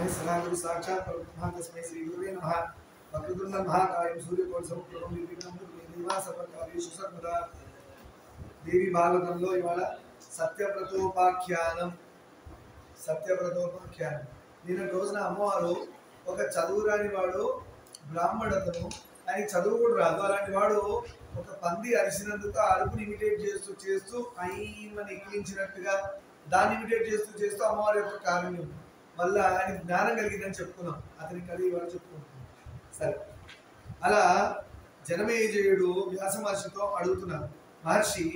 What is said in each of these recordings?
सदागुरु साक्षात् परब्रह्म तस्मै श्री गुरुवे नमः। वक्रतुण्डं महाकायं सूर्यकोटिसमप्रभं निर्विघ्नं कुरु मे देवा सर्वकार्येषु सर्वदा। देवी భాగవతంలో ఇవాళ సత్యవ్రతోపాఖ్యానం. నిన్న రోజున అమ్మవారు ఒక చదువురాని వాడు బ్రాహ్మణతను ఆయన చదువు కూడా రాదు, అలాంటి వాడు ఒక పంది అరిసినందుకు ఆ అరుపుని ఇమిటేట్ చేస్తూ చేస్తూ అయిమని ఎక్కించినట్టుగా దాన్ని ఇమిటేట్ చేస్తూ చేస్తూ అమ్మవారి యొక్క కారణం మళ్ళా ఆయన జ్ఞానం కలిగిందని చెప్పుకున్నాం. అతనికి కలిగి వాడు చెప్పుకుంటున్నాం. సరే, అలా జనమేజయుడు వ్యాస మహర్షితో అడుగుతున్నారు, మహర్షి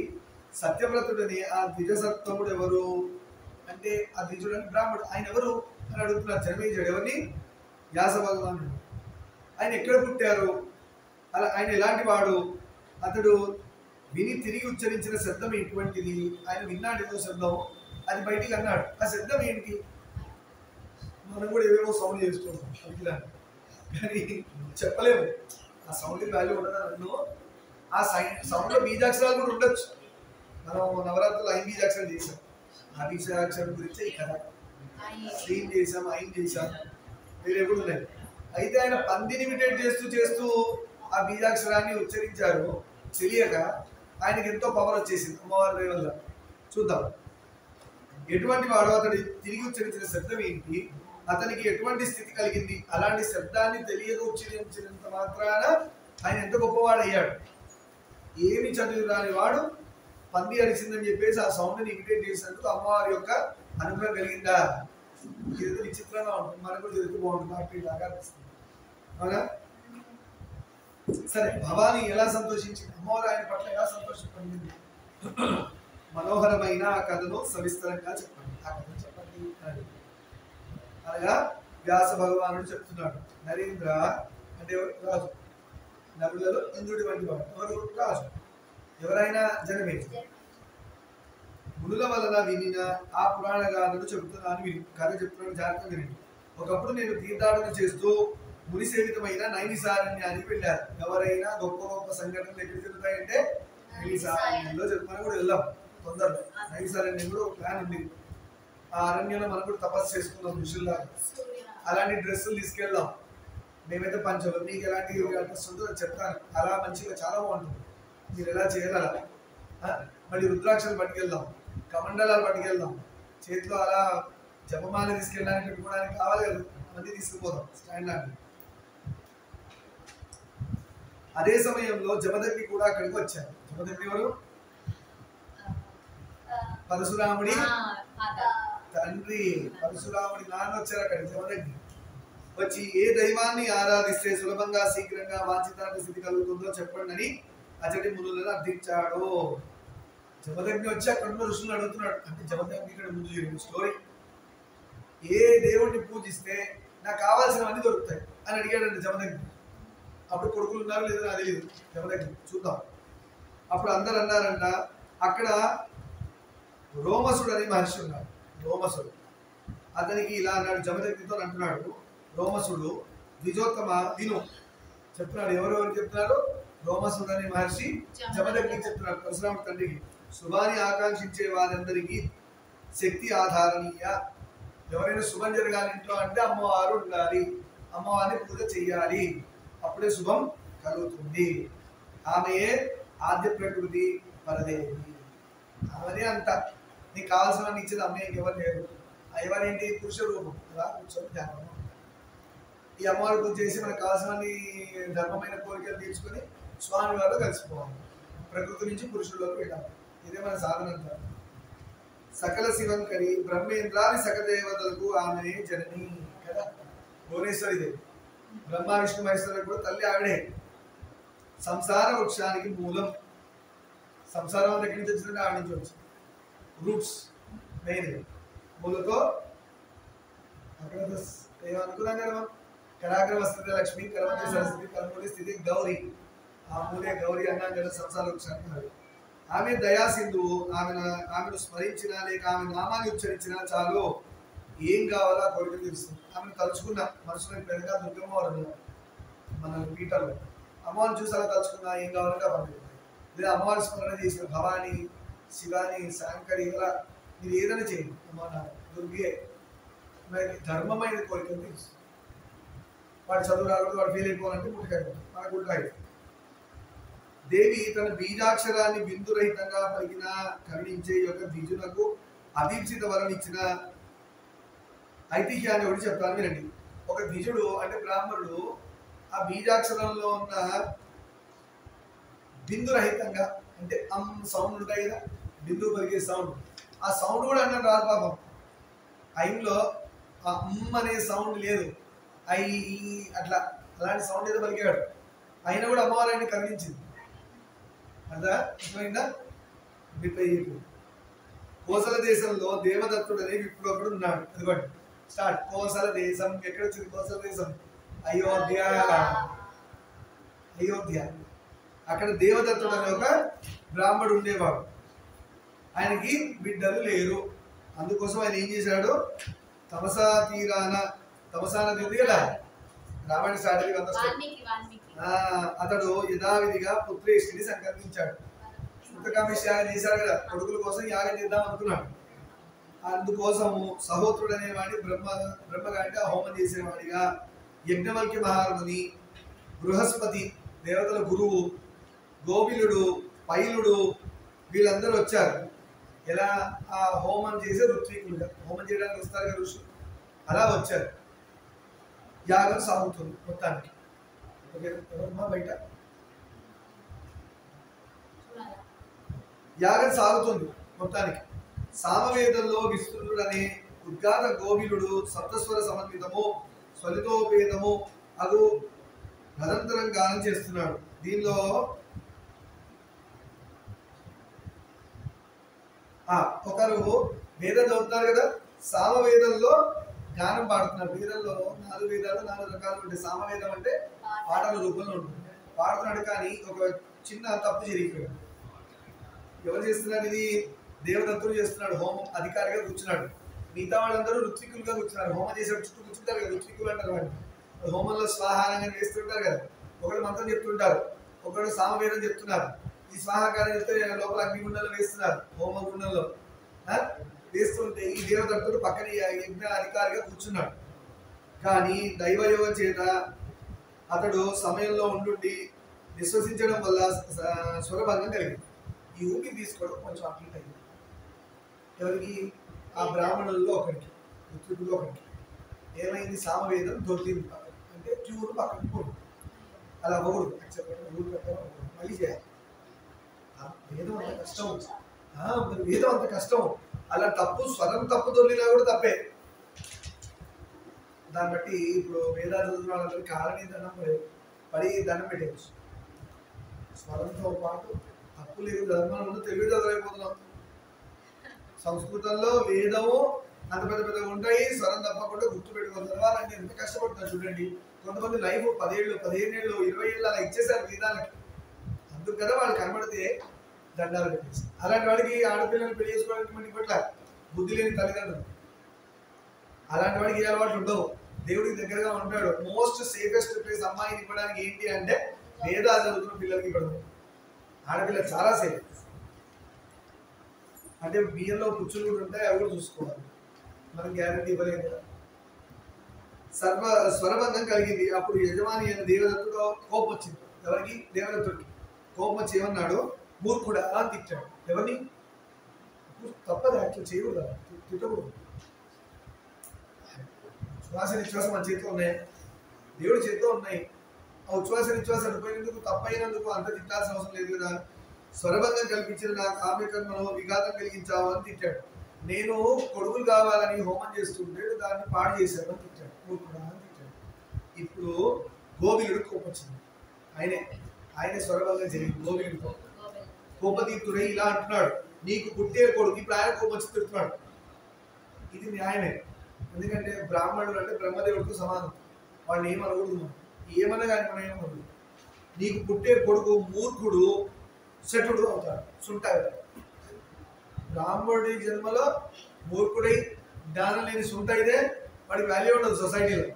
సత్యవ్రతుడని ఆ ద్విజసత్తముడు ఎవరు అంటే ఆ ద్విజుడు అని బ్రాహ్మణుడు, ఆయన ఎవరు అని అడుగుతున్నారు. జనమేజయుడు ఎవరిని? వ్యాస భగవానుడు. ఆయన ఎక్కడ పుట్టారు, అలా ఆయన ఎలాంటి వాడు, అతడు విని తిరిగి ఉచ్చరించిన శబ్దం ఎటువంటిది, ఆయన విన్నాడు ఏదో శబ్దం, అది బయటికి అన్నాడు. ఆ శబ్దం ఏంటి? మనం కూడా ఏవేవో సౌండ్ చేస్తుంటాం పలికిలాంటి, కానీ చెప్పలేము. ఆ సౌండ్ వాల్యూ ఉండదు నన్ను. ఆ సౌండ్లో బీజాక్షరాలు కూడా ఉండొచ్చు. మనం నవరాత్రులు 5 బీజాక్షరాలు చేసాం. ఆ బీజాక్షరం గురించి ఈ కథ స్లీన్ చేసాం, ఐన్ చేసాం, వేరే కూడా ఉన్నాయి. అయితే ఆయన పందిని ఇమిటేట్ చేస్తూ చేస్తూ ఆ బీజాక్షరాన్ని ఉచ్చరించారు. తెలియక ఆయనకి ఎంతో పవర్ వచ్చేసింది అమ్మవారి వల్ల. చూద్దాం ఎటువంటి వాడు, అతడు తిరిగి ఉచ్చరించిన శబ్దం ఏంటి, అతనికి ఎటువంటి స్థితి కలిగింది, అలాంటి శబ్దాన్ని తెలియక ఉచ్చరించినంత మాత్రాన ఆయన ఎంత గొప్పవాడయ్యాడు. ఏమి చదువు రాని వాడు పంది అరిసిందని చెప్పేసి ఆ సౌండ్ని ఇమిటేట్ చేసినందుకు అమ్మవారి యొక్క అనుగ్రహం కలిగిందా? ఏదో విచిత్రంగా ఉంటుంది, మనకు కూడా జరుగుతూ బాగుంటుంది, పార్టీ లాగా అనిపిస్తుంది, అవునా? సరే, భవాని ఎలా సంతోషించింది, అమ్మవారు ఆయన పట్ల ఎలా సంతోషపడింది, మనోహరమైన ఆ కథను సవిస్తరంగా చెప్పండి. ఆ కథను చెప్పండి అని అనగా వ్యాస భగవానుడు చెప్తున్నాడు. నరేంద్ర అంటే రాజు, నరులలో ఇంద్రుడి వంటి వాడు. ఎవరు? రాజు. ఎవరైనా జనమేజయుడు. మునుల వలన వినిన ఆ పురాణ గాథను చెబుతున్నాను విని. కథ చెప్తున్నాను, జాగ్రత్తగా వినండి. ఒకప్పుడు నేను తీర్థాటన చేస్తూ ముని సేవితమైన నైమిసారణ్యానికి వెళ్ళారు. ఎవరైనా గొప్ప గొప్ప సంఘటనలు ఎక్కడ జరుగుతాయంటే నైమిసారణ్యంలో మనం కూడా వెళ్దాం తొందరలో. నైమిసారణ్యం కూడా ఒక ప్లాన్ ఉంది. ఆ అరణ్యంలో మనం కూడా తపస్సు చేసుకుందాం ఋషుల్లాగా. అలాంటి డ్రెస్సులు తీసుకెళ్దాం. మేమైతే పంచలు, మీకు ఎలాంటి డ్రెస్ ఉంటుందో చెప్తాను. అలా మంచిగా చాలా బాగుంటుంది, మీరు ఎలా చేయాలి. మళ్ళీ రుద్రాక్షలు పట్టుకెళ్దాం, కమండలాలు పట్టుకెళ్దాం, చేతిలో అలా జపమాల తీసుకెళ్ళడానికి పెట్టుకోవడానికి కావాలి కదా, మంది తీసుకుపోదాం స్టాండ్. అదే సమయంలో జమదగ్ని కూడా అక్కడికి వచ్చారు. జమదగ్ని ఎవరు? పరశురాముడి తండ్రి. పరశురాముడి నాన్న వచ్చారు అక్కడికి. జమదగ్ని వచ్చి ఏ దైవాన్ని ఆరాధిస్తే సులభంగా శీఘ్రంగా వాంఛితార్థ స్థితి కలుగుతుందో చెప్పండి అని అతడి మునులను అర్థించాడు. జమదగ్ని వచ్చి అక్కడ ఉన్న ఋషులను అడుగుతున్నాడు. అంటే జమదగ్ని ఇక్కడ ముందు జరిగిన స్టోరీ. ఏ దేవుడిని పూజిస్తే నాకు కావాల్సినవన్నీ దొరుకుతాయి అని అడిగాడండి జమదగ్ని. అప్పుడు కొడుకులు ఉన్నారు లేదో నాకు తెలియదు. జమదగ్ని చూద్దాం. అప్పుడు అందరు అన్నారంట, అక్కడ రోమసుడు అనే మహర్షి ఉన్నాడు. రోమసుడు అతనికి ఇలా అన్నాడు, జమదగ్నితో అంటున్నాడు, రోమసుడు ద్విజోత్తమ విను చెప్తున్నాడు. ఎవరెవరు చెప్తున్నారు? రోమసుడు అనే మహర్షి జమదగ్నికి చెప్తున్నాడు, పరశురాముడి తండ్రికి. శుభాన్ని ఆకాంక్షించే వారందరికీ శక్తి ఆధారణీయ. ఎవరైనా శుభం జరగాలి ఇంట్లో అంటే అమ్మవారు ఉండాలి, అమ్మవారిని పూజ చెయ్యాలి, అప్పుడే శుభం కలుగుతుంది. ఆమెయే ఆద్య ప్రకృతి పరదేవి. ఆమెనే అంత. నీకు కావాల్సిన ఇచ్చేది అమ్మే, ఎవరు లేరు. ఎవరేంటి? పురుష రూపం. అలా కూర్చొని ధ్యానం. ఈ అమ్మవారి పూజ చేసి మనకు కావాల్సిన ధర్మమైన కోరికలు తీర్చుకొని స్వామి వారిలో కలిసిపోవాలి. ప్రకృతి నుంచి పురుషుల్లోకి వెళ్ళాలి. ఇదే మన సాధన అంటారు. సకల శివంకరి బ్రహ్మేంద్రాది సకదేవతలకు ఆమెనే జనని కదా, భువనేశ్వరి దేవి. బ్రహ్మ విష్ణు మహేశ్వరులకు కూడా తల్లి ఆవిడే. సంసార వృక్షానికి మూలం. సంసారం దగ్గర నుంచి వచ్చిందంటే ఆవిడ నుంచి వచ్చింది. Roots main. మూలతో అక్కడ ఏమనుకున్నాం కదా, కరాగ్ర వస్త్ర లక్ష్మి, కర్మతి సరస్వతి, కర్మూలి స్థితి గౌరీ. ఆ మూలే గౌరీ అన్నాం కదా సంసార వృక్షానికి. ఆమె దయా సింధువు. ఆమెను స్మరించినా లేక ఆమె నామాన్ని ఉచ్చరించినా చాలు, ఏం కావాలో ఆ కోరిక తెలుస్తుంది. ఆమెను తలుచుకున్న మనసులో పెద్దగా దుర్గమ్మ వారు మన పీటర్లో అమ్మవారిని చూసి అలా తలుచుకున్నా ఏం కావాలంటే అవన్నీ. లేదా అమ్మవారి స్మరణ చేసిన భవాని, శివాని, శాంకరి, ఇలా మీరు ఏదైనా చేయండి. అమ్మ దుర్గే ధర్మమైన కోరికలు తీరుస్తుంది. వాడు చదువు రాకూడదు, వాడు ఫెయిల్ అయిపోవాలంటే ముట్టకాయ మనకు ఉంటాయి. దేవి తన బీజాక్షరాన్ని బిందురహితంగా పలికిన కరుణించే యొక్క ద్విజునకు అదీప్సిత వరం ఇచ్చిన ఐతిహ్యాన్ని ఒకటి చెప్తాను వినండి. ఒక ద్విజుడు అంటే బ్రాహ్మణుడు ఆ బీజాక్షరంలో ఉన్న బిందురహితంగా అంటే సౌండ్ ఉంటాయి కదా, బిందువు పలికే సౌండ్, ఆ సౌండ్ కూడా అన్నాడు రాదు పాపం. ఐంలో ఆ అనే సౌండ్ లేదు, అట్లా అలాంటి సౌండ్ ఏదో పలికాడు. అయినా కూడా అమ్మవారు ఆయన కరుణించింది. అదా అర్థమైందా? కోసల దేశంలో దేవదత్తుడు అనే విప్లవకుడు ఉన్నాడు. అదిగోండి స్టార్ట్. కోసల దేశం ఎక్కడ వచ్చింది? కోసల దేశం అయోధ్య. అయోధ్య అక్కడ దేవదత్తుడు అనే ఒక బ్రాహ్మడు ఉండేవాడు. ఆయనకి బిడ్డలు లేరు. అందుకోసం ఆయన ఏం చేశాడు? తమసా తీరాన, తమసా నది ఉంది కదా, రామాయణ స్టార్ట్, అతడు యథావిధిగా పుత్రేష్టిని సంకల్పించాడు. పుత్రకామేశ యాగం చేశాడు కదా, కొడుకుల కోసం యాగం చేద్దాం అనుకున్నాడు. అందుకోసము సహోత్రుడు అనేవాడి బ్రహ్మగాంటి ఆ హోమం చేసేవాడిగా యజ్ఞవల్క్య మహారముని, బృహస్పతి దేవతల గురువు, గోపిలుడు, పైలుడు వీళ్ళందరూ వచ్చారు. ఎలా? ఆ హోమం చేసే ఋత్వికులుగా, హోమం చేయడానికి వస్తారు కదా ఋషులు, అలా వచ్చారు. యాగం సాగుతుంది మొత్తానికి. బయట యాగం సాగుతుంది మొత్తానికి. సామవేదంలో విస్తృతుడనే ఉద్గాత గోవిలుడు సప్తస్వర సమన్వితము స్వలితోపేతము అగు నిరంతరం గానం చేస్తున్నాడు. దీనిలో ఒకరు వేదం చదువుతున్నారు కదా, సామవేదంలో గానం పాడుతున్నారు. వేదంలో 4 వేదాలు 4 రకాలు ఉంటాయి. సామవేదం అంటే పాటల రూపంలో ఉంటుంది. పాడుతున్నాడు కానీ ఒక చిన్న తప్పు జరిగిపోయాడు. ఎవరు చేస్తున్నారు ఇది? దేవదత్తుడు చేస్తున్నాడు. హోమం అధికారిగా కూర్చున్నాడు. మిగతా వాళ్ళందరూ ఋత్వికులుగా కూర్చున్నారు. హోమం చేసే చుట్టూ కూర్చుంటారు కదా, ఋత్వికులు అంటారు వాళ్ళు. హోమంలో స్వాహానంగా వేస్తుంటారు కదా, ఒకడు మంత్రం చెప్తుంటారు, ఒకడు సామవేదం చెప్తున్నారు. ఈ స్వాహాకారం చెప్తే లోపల అగ్నిగుండంలో వేస్తున్నారు. హోమ గుండంలో వేస్తుంటే ఈ దేవదత్తుడు పక్కన యజ్ఞ అధికారిగా కూర్చున్నాడు. కానీ దైవయోగం చేత అతడు సమయంలో ఉండి విశ్వసించడం వల్ల స్వరభంగం కలిగింది. ఈ ఊపిరి తీసుకోవడం కొంచెం అట్లా అయింది. ఎవరికి? ఆ బ్రాహ్మణుల్లో ఒకరికి, ఋత్వికుల్లో ఒకరికి ఏమైంది? సామవేదం దొరికింది అంటే ట్యూన్ పక్కన పోయింది. అలా ఒకడు ఊరు పెట్టడం మళ్ళీ చేయాలి. వేదం అంత కష్టం, వేదం అంత కష్టం. అలా తప్పు స్వరం తప్పు దొరికినా కూడా తప్పే. దాన్ని బట్టి ఇప్పుడు వేదాలు చదువుతున్న వాళ్ళందరికీ కాలని దండం పడి దండం పెట్టవచ్చు. స్వరంతో పాటు తప్పు లేదు ధర్మంలో తెలుగు చదవైపోతున్నాం. సంస్కృతంలో వేదము అంత పెద్ద పెద్దగా ఉంటాయి, స్వరం తప్పకుండా గుర్తు పెట్టుకొని చదవాలంటే ఎంత కష్టపడుతున్నారు చూడండి. కొంతమంది లైఫ్ 10 ఏళ్ళు 15 ఏళ్ళు 20 ఏళ్ళు అలా ఇచ్చేసారు వేదాలకి. అందుకు కదా వాళ్ళు కనబడితే దండాలు పెట్టేసి. అలాంటి వాడికి ఆడపిల్లలు పెళ్లి చేసుకోవడానికి మనకి పట్ల బుద్ధి లేని తల్లిదండ్రులు. అలాంటి వాడికి ఏ అలవాట్లు ఉండవు. దేవుడికి దగ్గరగా ఉంటాడు. మోస్ట్ సేఫెస్ట్ ప్లేస్ అమ్మాయిని ఇవ్వడానికి ఏంటి అంటే వేదాలు చదువుతున్న పిల్లలకి ఇవ్వడం. ఆడపిల్ల చాలా సేఫ్. అంటే బియ్యంలో పుచ్చులు కూడా ఉంటాయి, అవి కూడా చూసుకోవాలి. మనం గ్యారంటీ ఇవ్వలేదు కదా. స్వరబంధం కలిగింది. అప్పుడు యజమాని అయిన దేవదత్తుడు కోపం వచ్చింది. ఎవరికి? దేవదత్తుడికి కోపం వచ్చి ఏమన్నాడు? మూర్ఖుడా అని తిట్టాడు. ఎవరిని? తప్పదు, యాక్చువల్ చేయకూడదు, తిట్టకూడదు. శ్వాస నిశ్వాసం మన చేతిలో ఉన్నాయి, దేవుడి చేతిలో ఉన్నాయి. ఆ ఉచ్ఛ్వాస నిశ్వాసం అడిపోయినందుకు తప్పైనందుకు అంత తిట్టాల్సిన అవసరం లేదు కదా. స్వరబంధం కల్పించిన నా కామ్యకర్మలో విఘాతం కలిగించావు అని తిట్టాడు. నేను కొడుకులు కావాలని హోమం చేస్తుంటే దాన్ని పాడు చేశాను అని తిట్టాడు. మూర్ఖుడా అని తిట్టాడు. ఇప్పుడు గోవిలుడు కోపం వచ్చింది. ఆయనే స్వరబంధం జరిగింది. గోవిలుడితో కోపతీర్థుడై ఇలా అంటున్నాడు, నీకు పుట్టే కొడుకు. ఇప్పుడు ఆయన కోపం వచ్చి తిడుతున్నాడు. ఇది న్యాయమే. ఎందుకంటే బ్రాహ్మణుడు అంటే బ్రహ్మదేవుడితో సమానం. వాడిని ఏమనకూడదు, ఏమన్నా కానీ మనం ఏమనకూడదు. నీకు పుట్టే కొడుకు మూర్ఖుడు శఠుడు అవుతాడు, సుంటాడు. బ్రాహ్మణుడి జన్మలో మూర్ఖుడై జ్ఞానం లేని సుంట అయితే వాడికి వాల్యూ ఉండదు సొసైటీలో.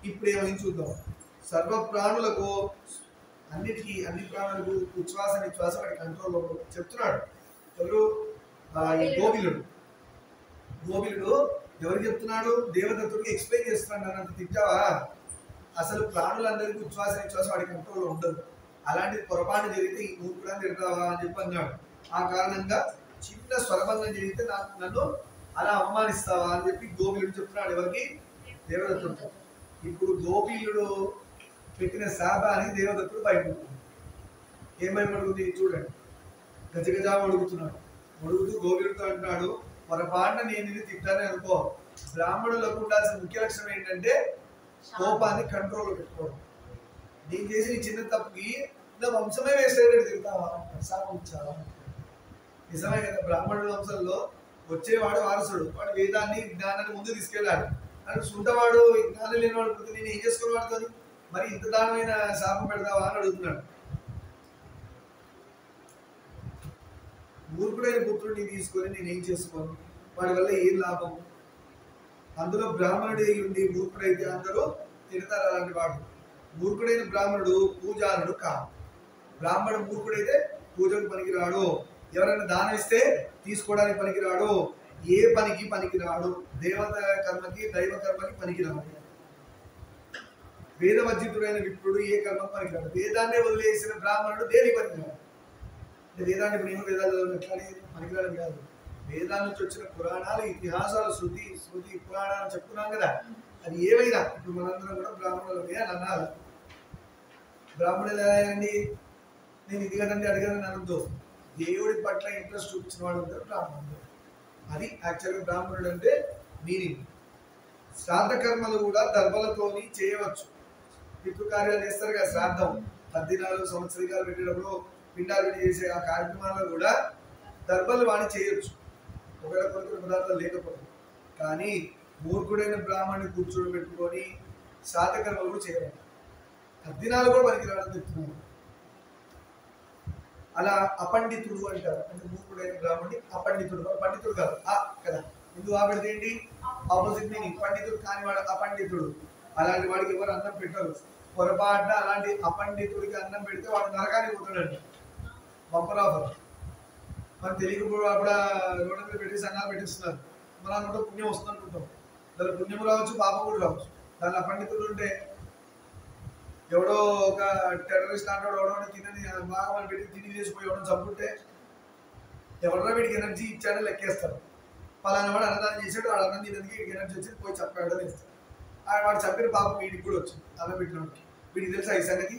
ఇప్పుడు ఏమైంది చూద్దాం. సర్వ ప్రాణులకు అన్నిటికీ అన్ని ప్రాణులకు ఉచ్ఛ్వాస నిశ్వాస వాడి కంట్రోల్లో చెప్తున్నాడు. ఎవరు? గోవిలుడు ఎవరు చెప్తున్నాడు? దేవదత్తుడికి ఎక్స్ప్లెయిన్ చేస్తున్నాడు. అన్నట్టు తిట్టావా? అసలు ప్రాణులందరికీ ఉచ్ఛ్వాస నిశ్వాస వాడి కంట్రోల్లో ఉండదు. అలాంటి పొరపాటు జరిగితే ఈ నువ్వు కూడా తిడతావా అని చెప్పి అన్నాడు. ఆ కారణంగా చిన్న స్వరభంగం జరిగితే నన్ను అలా అవమానిస్తావా అని చెప్పి గోపిలుడు చెప్తున్నాడు. ఎవరికి? దేవదత్తుడు. ఇప్పుడు గోపిలుడు పెట్టిన శాపానికి దేవదత్తుడు భయపడుతుంది. ఏం భయపడుతుంది చూడండి. గజగజా అడుగుతున్నాడు. అడుగుతూ గోపిలుడితో అంటున్నాడు, పొరపాటున నేను ఇది తిట్టానే అనుకో. బ్రాహ్మణులకు ఉండాల్సిన ముఖ్య లక్షణం ఏంటంటే కోపాన్ని కంట్రోల్లో పెట్టుకోవడం. నేను చేసిన ఈ చిన్న తప్పుకి నా వంశమే వేసేటట్టు తింటావా? శాపం ఇచ్చావా? నిజమే కదా. బ్రాహ్మణుల వంశంలో వచ్చేవాడు వారసుడు. వాడు వేదాన్ని జ్ఞానాన్ని ముందు తీసుకెళ్ళాడు. అని సొంతవాడు జ్ఞానం లేనివాడు పుడితే నేను ఏం చేసుకుని వాడుతుంది? మరి ఇంత దానమైన శాపం పెడతావా అని అడుగుతున్నాడు. మూర్ఖుడైన పుత్రుడిని తీసుకొని నేనేం చేసుకోను? వాడి వల్ల ఏం లాభం? అందులో బ్రాహ్మణుడే ఉండి మూర్ఖుడైతే అందరూ తిడతారు. అలాంటి వాడు మూర్ఖుడైన బ్రాహ్మణుడు పూజారుడు కాదు. బ్రాహ్మణుడు మూర్ఖుడైతే పూజకు పనికిరాడు. ఎవరైనా దానం ఇస్తే తీసుకోవడానికి పనికిరాడు. ఏ పనికి పనికిరాడు. దేవత కర్మకి దైవ కర్మకి పనికిరాడు. వేదవర్జితుడైన విప్రుడు ఏ కర్మకు పనికిరాడు. వేదాన్నే వదిలేసిన బ్రాహ్మణుడు దేనికి పనికిరాడు. వేదాన్ని నేను వేదాలు ఎట్లా పనికిరాడు కాదు. వేదాల నుంచి వచ్చిన పురాణాలు, ఇతిహాసాలు, శృతి పురాణాలు చెప్పుకున్నాం కదా. అది ఏవైనా ఇప్పుడు మనందరం కూడా బ్రాహ్మణులమే అని అన్నారు. బ్రాహ్మణులు అండి నేను ఇది కదండి అడిగాను అనద్దు. దేవుడి పట్ల ఇంట్రెస్ట్ చూపించిన వాడు ఉంటారు బ్రాహ్మణుడు. అది యాక్చువల్గా బ్రాహ్మణుడు అంటే మీనింగ్. శ్రాద్ధ కర్మలు కూడా దర్భలతోని చేయవచ్చు. పితృకార్యాలు చేస్తారు కదా, శ్రాద్ధం 10 దినాలు సంవత్సరికాలు పెట్టేటప్పుడు పిండాలు పెట్టి చేసే ఆ కార్యక్రమాల్లో కూడా దర్భలు వాడి చేయొచ్చు, ఒకవేళ కొన్ని పదార్థాలు లేకపోతే. కానీ మూర్ఖుడైన బ్రాహ్మణుని కూర్చోని పెట్టుకొని శ్రాద్ధ కర్మలు కూడా చేయడం 10 దినాలు కూడా పనికి రావడం చెప్తున్నాను. అలా అపండితుడు అంటారు. అంటే మూర్ఖుడైన బ్రాహ్మణుడి అపండితుడు. పండితుడు కాదు కదా. ఎందుకు పెడితే ఏంటి? Opposite meaning. పండితుడు కాని వాడు అపండితుడు. అలాంటి వాడికి ఎవరు అన్నం పెట్టరు. పొరపాటున అలాంటి అపండితుడికి అన్నం పెడితే వాడు నరకానికి పోతాడండి. Bumper offer. మనం తెలియకపోవడం అప్పుడు రోడ్డు మీద పెట్టేసి అన్నాలు పెట్టిస్తున్నారు. మనం అనుకుంటే పుణ్యం వస్తుంది అనుకుంటాం. దాని పుణ్యం రావచ్చు, పాపం కూడా రావచ్చు. దాని అపండితుడు ఉంటే ఎవడో ఒక టెర్రరిస్ట్ అంటాడు, ఎవడో తినని బాగా మనం పెట్టి తిని చేసిపోయి ఎవడో చంపుంటే ఎవడో వీడికి ఎనర్జీ ఇచ్చాడో లెక్కేస్తారు. పలానా వాడు అన్నదానం చేశాడు, వాడు అన్నం తినేందుకు వీడికి ఎనర్జీ వచ్చింది, పోయి చంపాడో వేస్తాడు. వాడు చంపిన పాపం వీడికి కూడా వచ్చింది. అలా పెట్టినోడికి వీడికి తెలుసా ఈ సంగతి?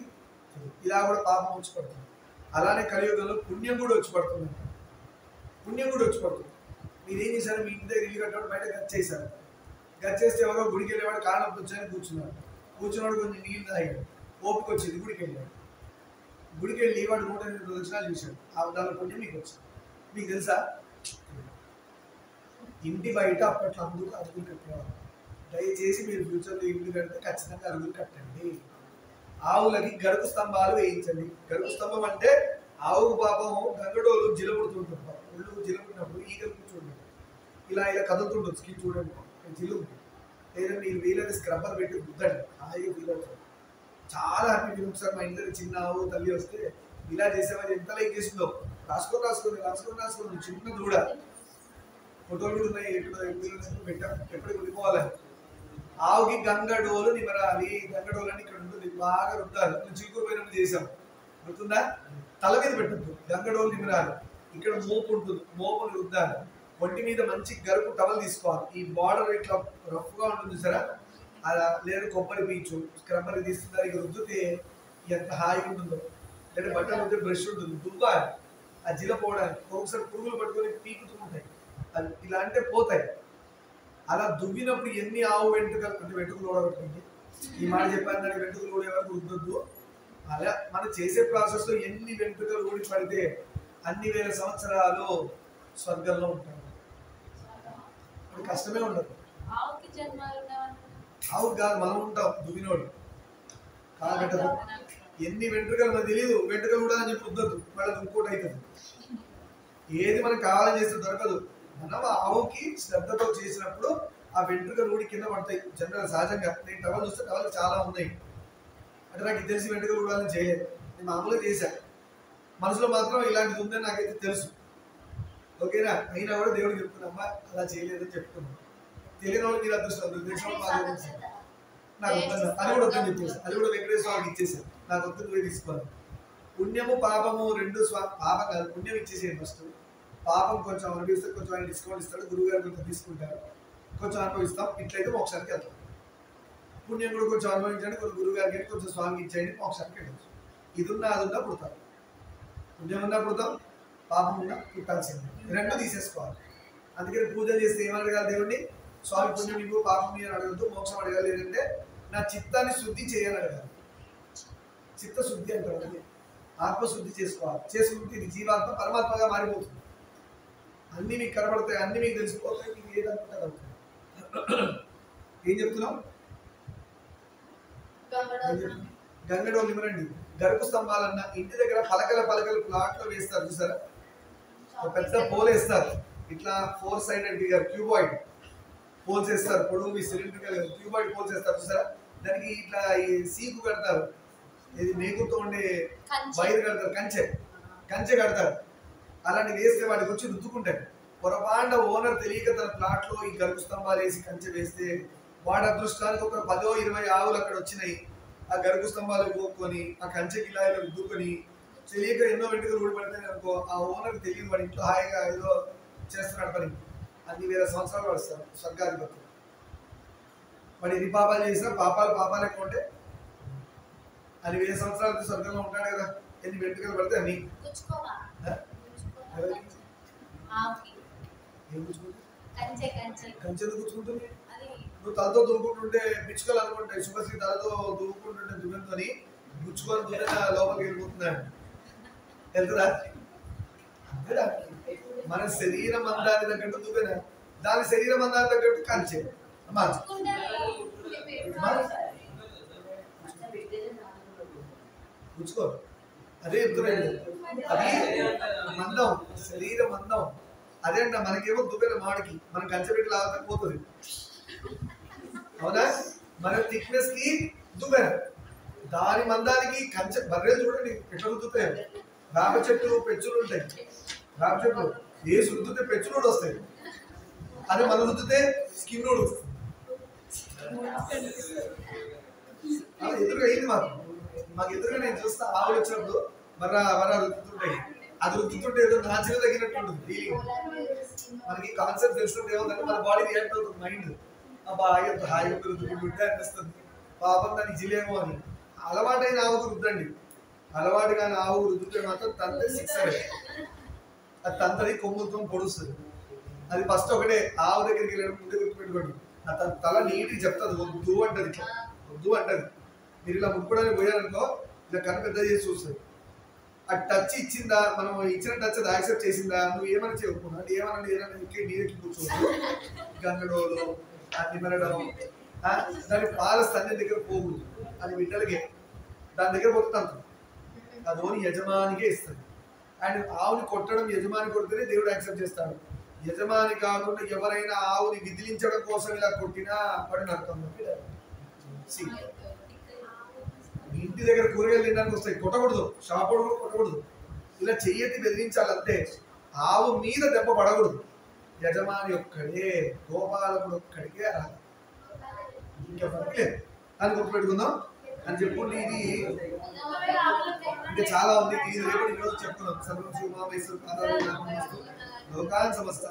ఇలా కూడా పాపం వచ్చి పడుతుంది. అలానే కలియుగంలో పుణ్యం కూడా వచ్చి పడుతుంది. పుణ్యం కూడా వచ్చి పడుతుంది. మీరేం చేశారు? మీ ఇంటి దగ్గర ఇల్లు కట్టడం బయట గచ్చేసారు. గచ్చేస్తే ఎవరో గుడికి వెళ్ళేవాడు కారణం వచ్చాయని కూర్చున్నాడు. కూర్చున్నాడు, కొంచెం నీళ్ళు తాగాడు, ఓపిక వచ్చింది, గుడికి వెళ్ళాడు. గుడికి వెళ్ళి వాడు 108 ప్రదక్షిణాలు చూశాడు. దాని పుణ్యం మీకు వచ్చింది. మీకు తెలుసా? ఇంటి బయట అప్పట్లో అందుకు అరుగులు కట్టేవారు. దయచేసి మీరు ఫ్యూచర్లో ఇంటి కడితే ఖచ్చితంగా అరుగులు కట్టండి. ఆవులకి గరుకు స్తంభాలు వేయించండి. గరుకు స్తంభం అంటే ఆవుకు పాపం గంగడోలు జిలబడుతుంటారు. ఒళ్ళు జిలబడినప్పుడు ఈగలు కూర్చోండి, ఇలా కదులుతుంటుంది. స్కిన్ చూడండి, జిలుగు. లేదా మీరు వీలైతే స్క్రబ్బర్ పెట్టి రుద్దండి, హాయిగా ఫీల్ అవుతుంది. చాలా హ్యాపీ ఫీల్. ఒకసారి మా ఇంట్లో చిన్న ఆవు తల్లి వస్తే ఇలా చేసేవాళ్ళు ఎంత లైక్ చేసిందో. రాసుకొని చిన్న దూడ. ఫోటోలు కూడా ఉన్నాయి, పెట్టాం, ఎప్పటికి ఉండిపోవాలని. ఆవుకి గంగడోలు నిమరాలి. గంగడోలు అని ఇక్కడ ఉంటుంది, బాగా రుద్దాలి. చీకురు పోయినప్పుడు చేసాం, గుర్తుందా? తల మీద పెట్టద్దు, గంగడోలు నిమరాలి. ఇక్కడ మోపు ఉంటుంది, మోపుని రుద్దాలి. ఒంటి మీద మంచి గరుపు టవల్ తీసుకోవాలి. ఈ బార్డర్ ఇట్లా రఫ్గా ఉంటుంది సరే, అలా లేదు కొబ్బరి పీచు స్క్రబ్బర్ తీస్తున్నారు. ఇక రుద్దితే ఎంత హాయిగా ఉంటుందో. లేదా బట్టలు ఉంటే బ్రష్ ఉంటుంది, దుబ్బాలి ఆ జిల పోవడానికి. ఒకసారి పురుగులు పట్టుకొని పీకుతూ ఉంటాయి, అది ఇలా అంటే పోతాయి. అలా దువ్వినప్పుడు ఎన్ని ఆవు వెంట్రుకలు అంటే వెంట్రుకలు ఓడగొట్టండి. ఈ మాట చెప్పాను, దానికి వెంట్రుకలు ఓడే వరకు రుద్దొద్దు. అలా మనం చేసే ప్రాసెస్లో ఎన్ని వెంట్రుకలు ఊడి పడితే అన్ని వేల సంవత్సరాలు స్వర్గంలో ఉంటాం. కష్టమే ఉండదు. ఆవు కాదు, మనం ఉంటాం దువ్వినోడు. కాగట్టదు. ఎన్ని వెంట్రుకలు మనకు తెలియదు. వెంట్రుకలు కూడా అని చెప్పి వద్దద్దు, మళ్ళీ ఇంకోటి అవుతుంది. ఏది మనకు కావాలని చేస్తే దొరకదు. మనం ఆవుకి శ్రద్ధతో చేసినప్పుడు ఆ వెంట్రుకలు ఊడి కింద పడతాయి. జనరల్ సహజంగా నేను టవల్ చూస్తే టవల్ చాలా ఉన్నాయి. అంటే నాకు తెలిసి వెంట్రుకలు ఊడాలని చేయలేదు, నేను మామూలుగా చేశాను. మనసులో మాత్రం ఇలాంటిది ఉందని నాకైతే తెలుసు. ఓకేనా? అయినా కూడా దేవుడికి చెప్తున్నామ్మా అలా చేయలేదని చెప్తున్నాను. తెలియని వాళ్ళు మీరు అదృష్టం, తెలిసిన వాళ్ళు నాకు వద్దు, అది కూడా వద్దని చెప్పేసి అది కూడా వెంకటేశ్వర స్వామికి ఇచ్చేసాను, నాకు వద్దు నువ్వే తీసుకోవాలి. పుణ్యము పాపము రెండు పాపం కాదు, పుణ్యం ఇచ్చేసేయండి ఫస్ట్. పాపం కొంచెం అనుభవిస్తే కొంచెం ఆయన డిస్కౌంట్ ఇస్తాడు, గురువు గారు కొంచెం తీసుకుంటారు, కొంచెం అనుభవిస్తాం, ఇట్లయితే మోక్షానికి వెళ్తాం. పుణ్యం కూడా కొంచెం అనుభవించండి, కొంచెం గురువు గారికి కొంచెం స్వామికి ఇచ్చేయండి, మోక్షానికి వెళ్ళచ్చు. ఇది ఉన్నా అది ఉన్నా పుడతాం, పుణ్యం ఉన్నా పుడతాం, పాపం ఉన్నా పుట్టాల్సిందే, రెండు తీసేసుకోవాలి. అందుకని పూజ చేస్తే ఏమని అడగాలి దేవుడిని? స్వామి పుణ్యం ఇవ్వు, పాపం అని అడగద్దు, మోక్షం అడగాలి. ఏంటంటే నా చిత్తాన్ని శుద్ధి చేయాలని అడగాలి. చిత్తశుద్ధి అంటారు, ఆత్మశుద్ధి చేసుకోవాలి. చేసుకుంటే ఇది జీవాత్మ పరమాత్మగా మారిపోతుంది. అన్ని మీకు కనబడతాయి, అన్ని మీకు తెలిసిపోతాయి, మీకు ఏదనుకుంటే అవుతుంది. ఏం చెప్తున్నాం? గంగడోళ్ళు ఇవ్వరండి. గరుకు స్తంభాలన్న ఇంటి దగ్గర పలకల ప్లాట్ లో వేస్తారు చూసారా, ఒక పెద్ద పోల్ వేస్తారు, ఇట్లా 4 సైడెడ్ క్యూబాయిడ్ పోల్స్ వేస్తారు, పొడవు సిలిండ్రికల్ క్యూబాయిడ్ పోల్స్ వేస్తారు చూసారా. దానికి ఇట్లా ఈ సీకు కడతారు, ఇది మేకుతో ఉండే వైర్ కడతారు, కంచె కడతారు. అలాంటి వేస్తే వాటికి వచ్చి రుద్దుకుంటాయి. పొరపాండ ఓనర్ తెలియక తన ప్లాట్ లో ఈ గరుకు స్తంభాలు వేసి కంచె వేస్తే వాడి అదృష్టానికి ఒక 10-20 ఆవులు అక్కడ వచ్చినాయి. ఆ గరుకు స్తంభాలు పోకొని ఆ కంచెకి ఇలా రుద్దుకొని తెలియక ఎన్నో వెంటకలు ఊడిపడతాయి అనుకో, ఆ ఓనర్ తెలియదు, వాడి ఇంట్లో హాయిగా ఏదో చేస్తున్నాడు పని. అన్ని వేల సంవత్సరాలు పడుస్తారు స్వర్గాధిపతులు. వాడు ఎన్ని పాపాలు చేసినా పాపాలే ఉంటే అని 1000 సంవత్సరాలకి స్వర్గంలో ఉంటాడు కదా. ఎన్ని వెంట్రుకలు పడితే అన్ని కంచెలు కూర్చుంటుంది. నువ్వు తలతో దువ్వుకుంటుంటే పిచ్చుకలు అనుకుంటాయి, శుభశ్రీ తలతో దువ్వుకుంటుంటే దువ్వెంతో గుచ్చుకొని దువ్వెన లోపలికి వెళ్ళిపోతున్నాడు, వెళ్తుందా? అంతేదా? మన శరీరం అందాన్ని తగ్గట్టు దువ్వెన, దాని శరీరం అందాన్ని తగ్గట్టు కంచె గుచ్చుకో. అదే చెప్తున్నాడు, అది మందం, శరీరం మందం. అదే అంట, మనకేమో దువ్వెన మాడికి మనం కంచె పెట్టి లాగితే పోతుంది, అవునా? మన థిక్నెస్ కి దువ్వెన, దాని మందానికి కంచె. బర్రెలు చూడండి ఎట్లా రుద్దుతాయి, వేప చెట్టు పెచ్చులు ఉంటాయి, వేప చెట్లు వేసి రుద్దుతే పెచ్చులు కూడా వస్తాయి, అది మనం రుద్దుతే స్కిన్ కూడా వస్తుంది. ఎదురుగా అయింది మాకు ఎదురుగా నేను చూస్తా, ఆవులు వచ్చినప్పుడు మర రుద్దుతుంటాయి, అది రుద్దుతుంటే ఏదో నాచిన తగినట్టు ఉంటుంది ఫీలింగ్. మనకి కాన్సెప్ట్ తెలుస్తుంటే ఏముందంటే మన బాడీ రియాక్ట్ అవుతుంది, మైండ్ ఎంత హాయిగా రుద్దుకుంటుంటే అనిపిస్తుంది, పాపం దానికి జిలేమో అని. అలవాటైన ఆవుకు రుద్దండి, అలవాటు కానీ ఆవు రుద్దుతే మాత్రం తంతే 6 అది తంతది కొమ్ముతో పొడుస్తుంది. అది ఫస్ట్ ఒకటే ఆవు దగ్గరికి వెళ్ళడం ముందే గుర్తుపెట్టుకోండి, తన తల నీటికి చెప్తుంది వద్దు అంటది, ఇట్లా వద్దు అంటది. మీరు ఇలా ముట్టుకోవడానికి పోయారనుకో ఇలా కన్ను పెద్ద చేసి చూస్తుంది. ఆ టచ్ ఇచ్చిందా, మనం ఇచ్చిన టచ్ అది యాక్సెప్ట్ చేసిందా, నువ్వు ఏమైనా చేయకుండా ఏమన్నా నీరెక్కి కూర్చోవచ్చు, గంగడోలు నిమరడం, దాని పాల స్తన్యం దగ్గర పోకూడదు, అది బిడ్డలకే దాని దగ్గర పోతుంది, అది ఓని యజమానికే ఇస్తుంది. అండ్ ఆవుని కొట్టడం యజమాని కొడితేనే దేవుడు యాక్సెప్ట్ చేస్తాడు. యజమాని కాకుండా ఎవరైనా ఆవుని విదిలించడం కోసం ఇలా కొట్టినా పడిన అర్థం. ఇంటి దగ్గర కూరగాయలు తినడానికి వస్తాయి, కొట్టకూడదు, షాప్ కూడా కొట్టకూడదు, ఇలా చెయ్యెత్తి బెదిరించాలంటే. ఆవు మీద దెబ్బ పడకూడదు, యజమాని ఒక్కడే, గోపాలకుడు ఒక్కడికే రాదు, ఇంకెవరికి లేదు అని గుర్తుపెట్టుకుందాం అని చెప్పుకుంటే. ఇది ఇంకా చాలా ఉంది, ఇది రేపటి ఈరోజు చెప్తున్నాం. సర్వం శ్రీమామేశ్వర లోకాన్ సమస్త.